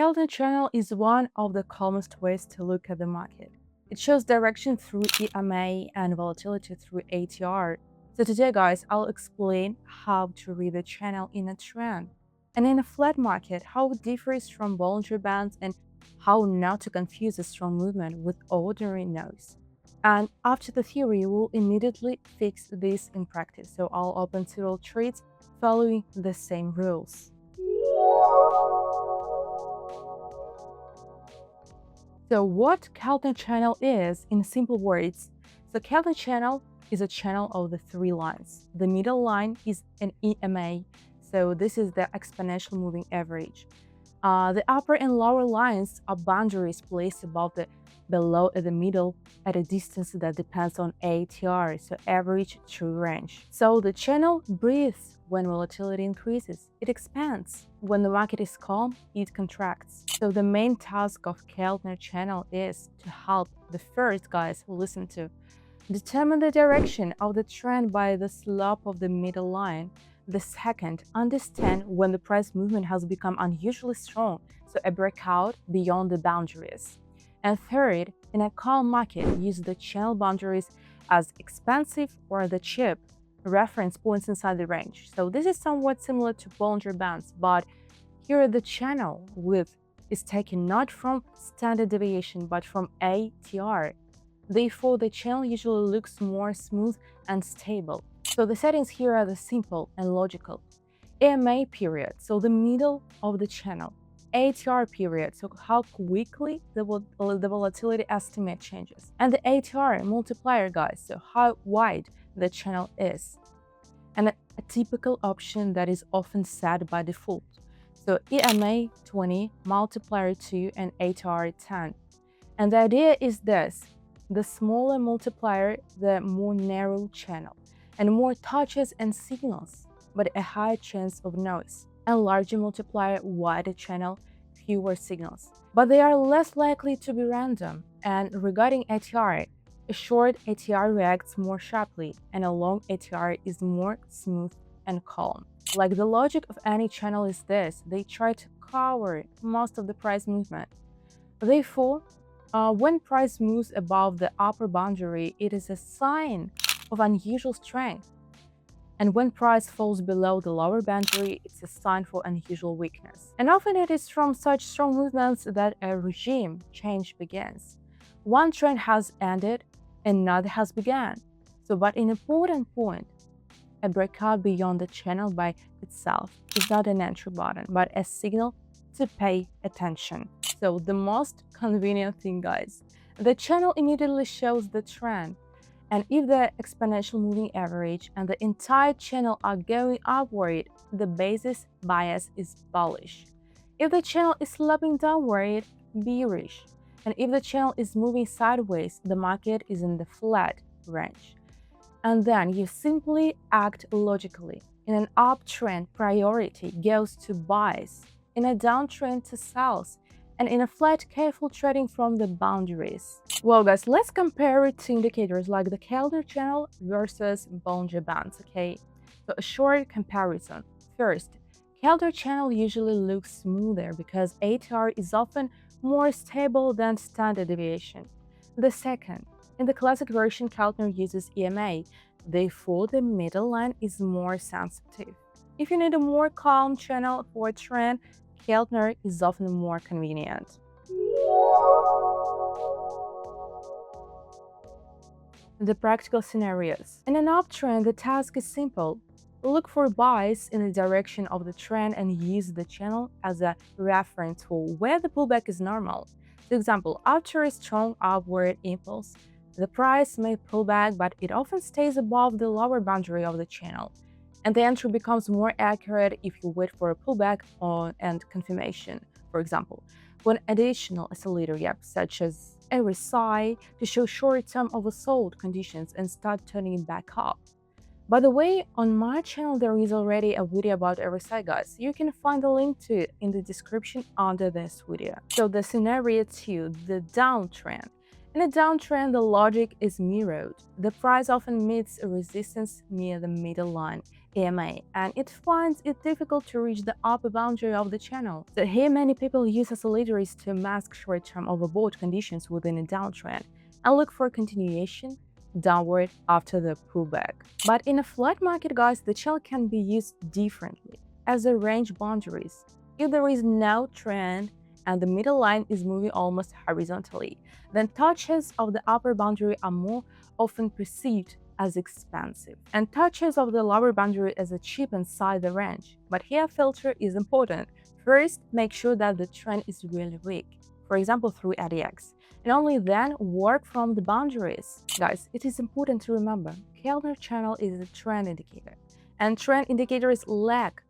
Keltner channel is one of the calmest ways to look at the market. It shows direction through EMA and volatility through ATR. So today, guys, I'll explain how to read the channel in a trend and in a flat market, how it differs from Bollinger Bands and how not to confuse a strong movement with ordinary noise. And after the theory, we'll immediately fix this in practice. So I'll open several trades following the same rules. So what Keltner channel is, in simple words, so Keltner channel is a channel of the three lines. The middle line is an EMA, so this is the exponential moving average. The upper and lower lines are boundaries placed above the below at the middle at a distance that depends on ATR, so average true range. So the channel breathes when volatility increases. It expands. When the market is calm, it contracts. So the main task of Keltner channel is to help the first guys who listen to determine the direction of the trend by the slope of the middle line. The second, understand when the price movement has become unusually strong, so a breakout beyond the boundaries. And third, in a calm market, use the channel boundaries as expensive or the cheap reference points inside the range. So this is somewhat similar to Bollinger Bands, but here the channel width is taken not from standard deviation but from ATR. Therefore, the channel usually looks more smooth and stable. So the settings here are the simple and logical. EMA period, so the middle of the channel. ATR period, so how quickly the volatility estimate changes. And the ATR multiplier, guys, so how wide the channel is. And a typical option that is often set by default. So EMA 20, multiplier 2, and ATR 10. And the idea is this: the smaller multiplier, the more narrow channel, and more touches and signals, but a higher chance of noise. And larger multiplier, wider channel, fewer signals. But they are less likely to be random. And regarding ATR, a short ATR reacts more sharply, and a long ATR is more smooth and calm. Like the logic of any channel is this: they try to cover most of the price movement. Therefore, when price moves above the upper boundary, it is a sign of unusual strength. And when price falls below the lower boundary, it's a sign for unusual weakness. And often it is from such strong movements that a regime change begins. One trend has ended, another has begun. So, but an important point, a breakout beyond the channel by itself is not an entry button, but a signal to pay attention. So the most convenient thing, guys, the channel immediately shows the trend. And if the exponential moving average and the entire channel are going upward, the basis bias is bullish. If the channel is sloping downward, bearish. And if the channel is moving sideways, the market is in the flat range. And then you simply act logically. In an uptrend, priority goes to buys. In a downtrend, to sells. And in a flat, careful trading from the boundaries. Well, guys, let's compare it to indicators like the Keltner channel versus Bollinger Bands, okay? So a short comparison. First, Keltner channel usually looks smoother because ATR is often more stable than standard deviation. The second, in the classic version, Keltner uses EMA, therefore the middle line is more sensitive. If you need a more calm channel for a trend, Keltner is often more convenient. The practical scenarios. In an uptrend, the task is simple. Look for buys in the direction of the trend and use the channel as a reference for where the pullback is normal. For example, after a strong upward impulse, the price may pull back, but it often stays above the lower boundary of the channel. And the entry becomes more accurate if you wait for a pullback and confirmation. For example, when additional oscillator gaps such as RSI to show short-term oversold conditions and start turning it back up. By the way, on my channel there is already a video about RSI, guys. You can find the link to it in the description under this video. So the scenario 2, the downtrend. In a downtrend, the logic is mirrored. The price often meets a resistance near the middle line EMA, and it finds it difficult to reach the upper boundary of the channel. So here many people use oscillators to mask short-term overbought conditions within a downtrend and look for continuation downward after the pullback. But in a flat market, guys, the channel can be used differently as a range boundaries. If there is no trend and the middle line is moving almost horizontally, then touches of the upper boundary are more often perceived as expensive, and touches of the lower boundary as a cheap inside the range. But here filter is important. First, make sure that the trend is really weak, for example through ADX, and only then work from the boundaries. Guys, it is important to remember, Keltner channel is a trend indicator, and trend indicators lag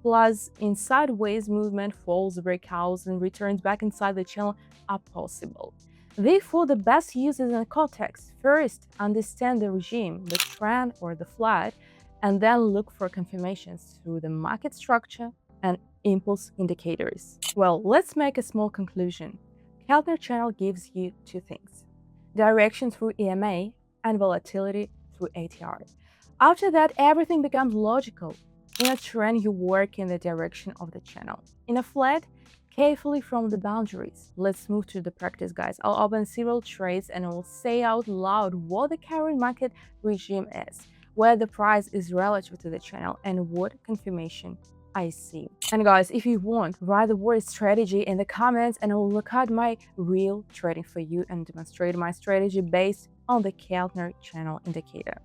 plus in sideways movement, falls, breakouts, and returns back inside the channel are possible. Therefore, the best use is in context. First, understand the regime, the trend or the flat, and then look for confirmations through the market structure and impulse indicators. Well, let's make a small conclusion. Keltner channel gives you two things: direction through EMA and volatility through ATR. After that, everything becomes logical. In a trend, you work in the direction of the channel. In a flat, carefully from the boundaries. Let's move to the practice, guys. I'll open several trades and I will say out loud what the current market regime is, where the price is relative to the channel, and what confirmation I see. And guys, if you want, write the word strategy in the comments and I will record my real trading for you and demonstrate my strategy based on the Keltner channel indicator.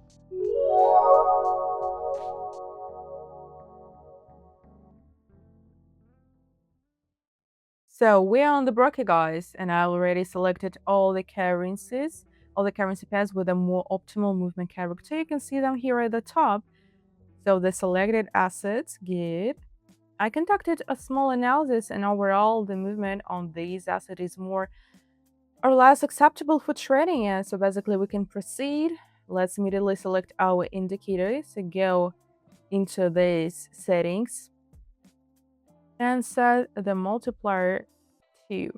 So we're on the broker, guys, and I already selected all the currencies, all the currency pairs with a more optimal movement character. You can see them here at the top. So the selected assets, good. I conducted a small analysis, and overall the movement on these assets is more or less acceptable for trading. And so basically we can proceed. Let's immediately select our indicators, so go into these settings and set the multiplier to.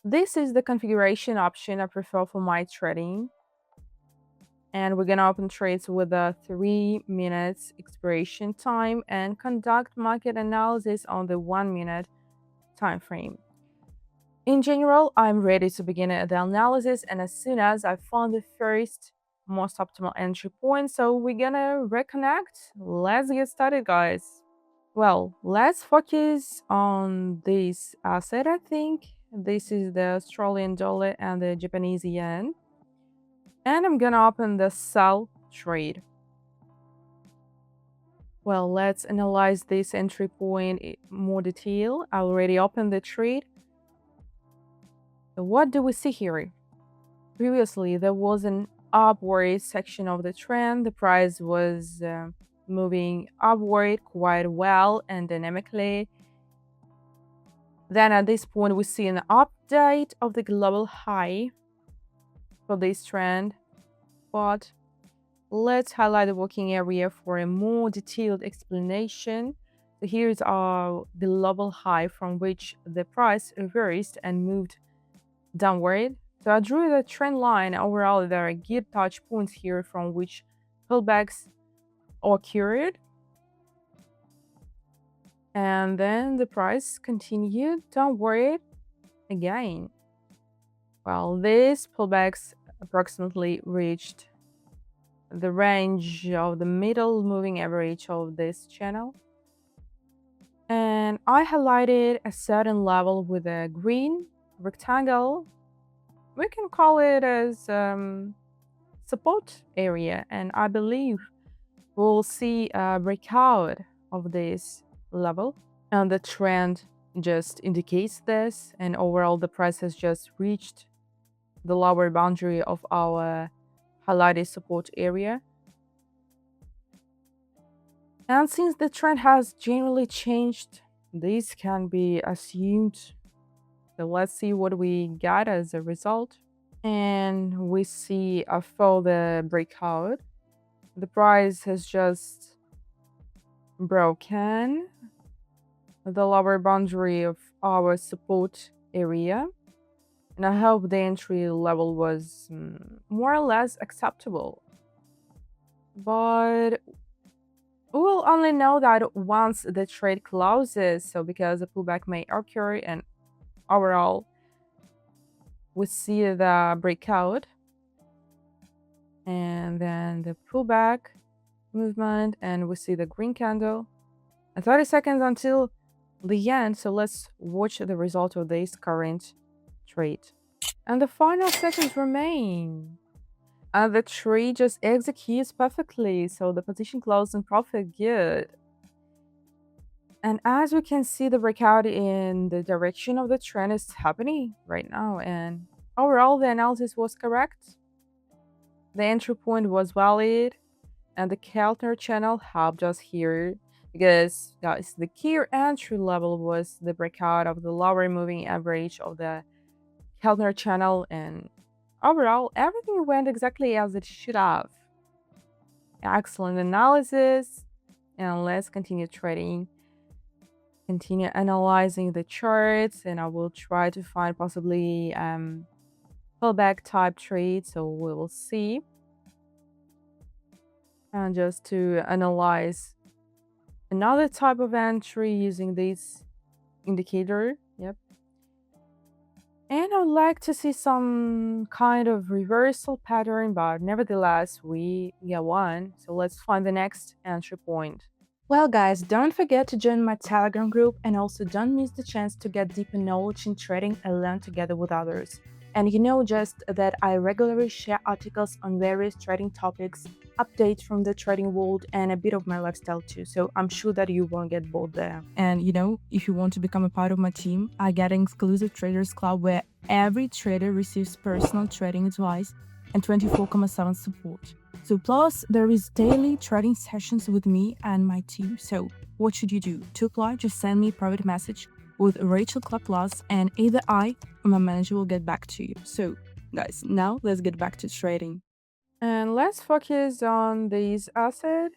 This is the configuration option I prefer for my trading. And we're gonna open trades with a 3 minutes expiration time and conduct market analysis on the 1 minute time frame. In general, I'm ready to begin the analysis, and as soon as I found the first most optimal entry point, so we're gonna reconnect. Let's get started, guys. Well, let's focus on this asset. I think this is the Australian dollar and the Japanese yen. And I'm gonna open the sell trade. Well, let's analyze this entry point in more detail. I already opened the trade. So what do we see here? Previously, there was an upward section of the trend. The price was moving upward quite well and dynamically. Then at this point, we see an update of the global high for this trend. But let's highlight the working area for a more detailed explanation. So here's the global high from which the price reversed and moved downward. So I drew the trend line. Overall, there are good touch points here from which pullbacks occurred. And then the price continued downward again. Well, these pullbacks approximately reached the range of the middle moving average of this channel. And I highlighted a certain level with a green rectangle. We can call it as support area, and I believe we'll see a breakout of this level, and the trend just indicates this, and overall the price has just reached the lower boundary of our highlighted support area. And since the trend has generally changed, this can be assumed. So let's see what we got as a result. And we see a further breakout. The price has just broken the lower boundary of our support area. And I hope the entry level was more or less acceptable. But We will only know that once the trade closes, so because a pullback may occur, and overall we see the breakout and then the pullback movement, and we see the green candle and 30 seconds until the end. So let's watch the result of this current trade. And the final seconds remain. And the trade just executes perfectly. So the position closed in profit, good. And as we can see, the breakout in the direction of the trend is happening right now. And overall, the analysis was correct. The entry point was valid. And the Keltner channel helped us here because, guys, the key entry level was the breakout of the lower moving average of the Keltner channel, and overall everything went exactly as it should have. Excellent analysis, and let's continue trading, continue analyzing the charts, and I will try to find possibly pullback type trade, so we will see. And just to analyze another type of entry using this indicator. Yep. And I would like to see some kind of reversal pattern, but nevertheless, we get one. So let's find the next entry point. Well, guys, don't forget to join my Telegram group, and also don't miss the chance to get deeper knowledge in trading and learn together with others. And you know just that I regularly share articles on various trading topics, updates from the trading world, and a bit of my lifestyle too. So I'm sure that you won't get bored there. And you know, if you want to become a part of my team, I get an exclusive Traders Club where every trader receives personal trading advice and 24/7 support. So plus there is daily trading sessions with me and my team. So what should you do? To apply, just send me a private message with Rachel Club Plus, and either I or my manager will get back to you. So guys, now let's get back to trading. And let's focus on this asset.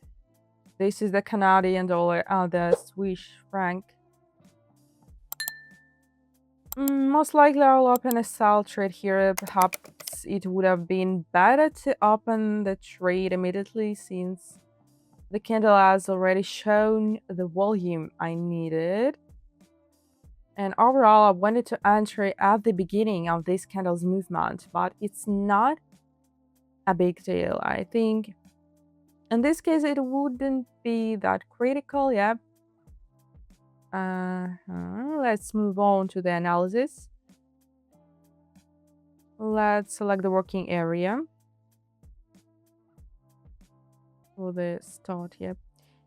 This is the Canadian dollar and the Swiss franc. Most likely I'll open a sell trade here. Perhaps it would have been better to open the trade immediately since the candle has already shown the volume I needed. And overall, I wanted to enter at the beginning of this candle's movement, but it's not a big deal. I think in this case, it wouldn't be that critical. Yeah. Let's move on to the analysis. Let's select the working area for the start. Yep.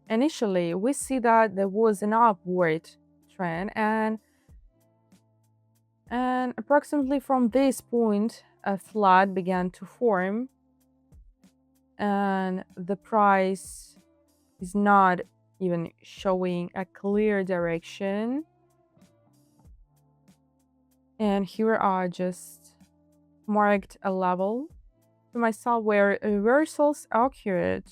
Initially, we see that there was an upward trend, and approximately from this point, a flat began to form, and the price is not even showing a clear direction. And here I just marked a level to myself where reversals occurred.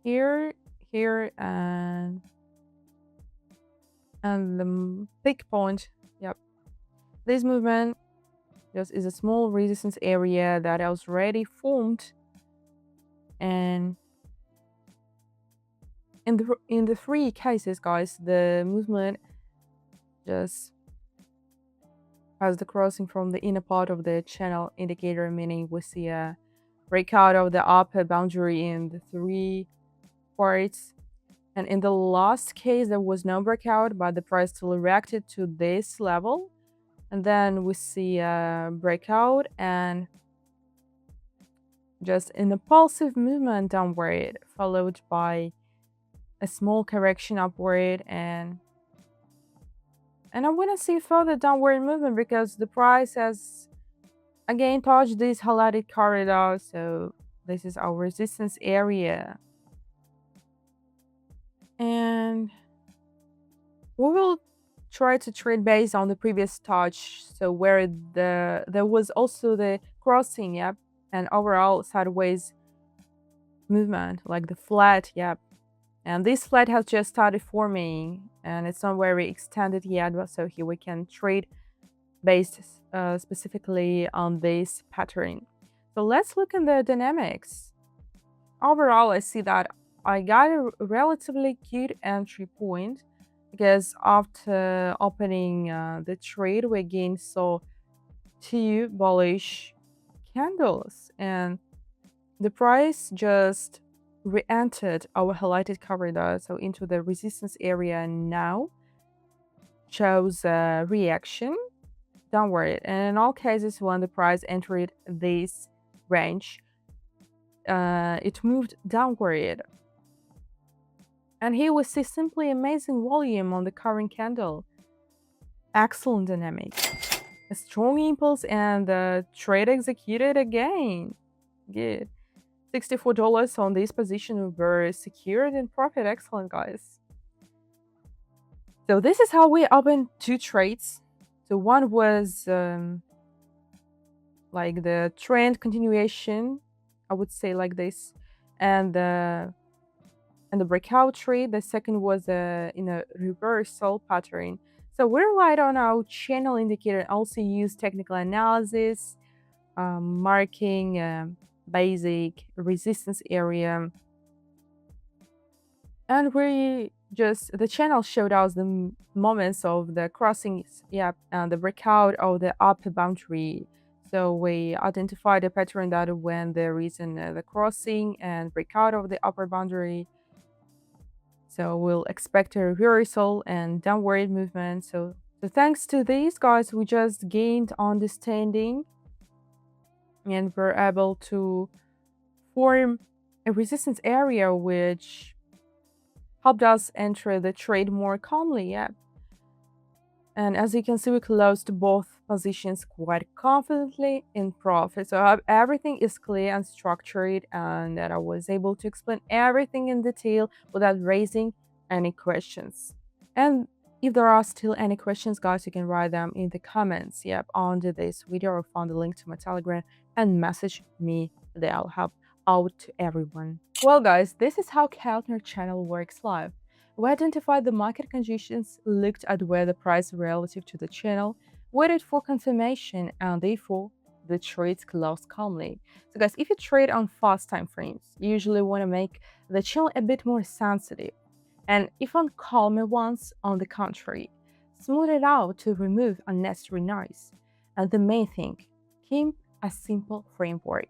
Here, and the big point. Yep. This movement just is a small resistance area that was already formed, and in the three cases, guys, the movement just has the crossing from the inner part of the channel indicator, meaning we see a breakout of the upper boundary in the three parts. And in the last case, there was no breakout, but the price still reacted to this level. And then we see a breakout and just an impulsive movement downward, followed by a small correction upward. And I want to see further downward movement because the price has again touched this highlighted corridor. So this is our resistance area. And we will try to trade based on the previous touch. So where there was also the crossing, yep, and overall sideways movement, like the flat, yep. And this flat has just started forming and it's not very extended yet. So here we can trade based specifically on this pattern. So let's look at the dynamics. overall, I see that I got a relatively good entry point because after opening the trade, we again saw two bullish candles, and the price just re-entered our highlighted corridor, so into the resistance area now, shows a reaction downward. And in all cases, when the price entered this range, it moved downward. And here we see simply amazing volume on the current candle. Excellent dynamic. A strong impulse and the trade executed again. Good. $64 on this position were secured in profit. Excellent, guys. So this is how we opened two trades. So one was like the trend continuation, I would say like this, and the breakout trade. The second was in a reversal pattern. So we relied on our channel indicator and also use technical analysis, marking basic resistance area. And we just, the channel showed us the moments of the crossings, and the breakout of the upper boundary. So we identified a pattern that when there is the crossing and breakout of the upper boundary, so we'll expect a reversal and downward movement. So thanks to these guys, we just gained understanding and we're able to form a resistance area which helped us enter the trade more calmly. And as you can see, we closed both positions quite confidently in profit. So everything is clear and structured, and that I was able to explain everything in detail without raising any questions. And if there are still any questions, guys, you can write them in the comments, under this video, or find the link to my Telegram and message me there. I'll help out to everyone. Well, guys, this is how Keltner Channel works live. We identified the market conditions, looked at where the price relative to the channel, waited for confirmation, and therefore the trades closed calmly. So guys, if you trade on fast time frames, you usually want to make the channel a bit more sensitive. And if on calmer ones, on the contrary, smooth it out to remove unnecessary noise. And the main thing, keep a simple framework.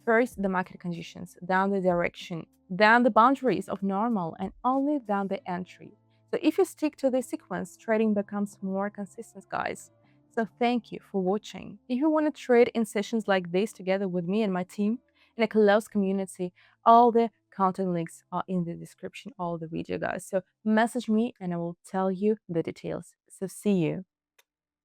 First, the market conditions, then the direction, then the boundaries of normal, and only then the entry. So if you stick to this sequence, trading becomes more consistent, guys. So thank you for watching. If you want to trade in sessions like this together with me and my team in a close community, all the content links are in the description of the video, guys. So message me and I will tell you the details. So see you.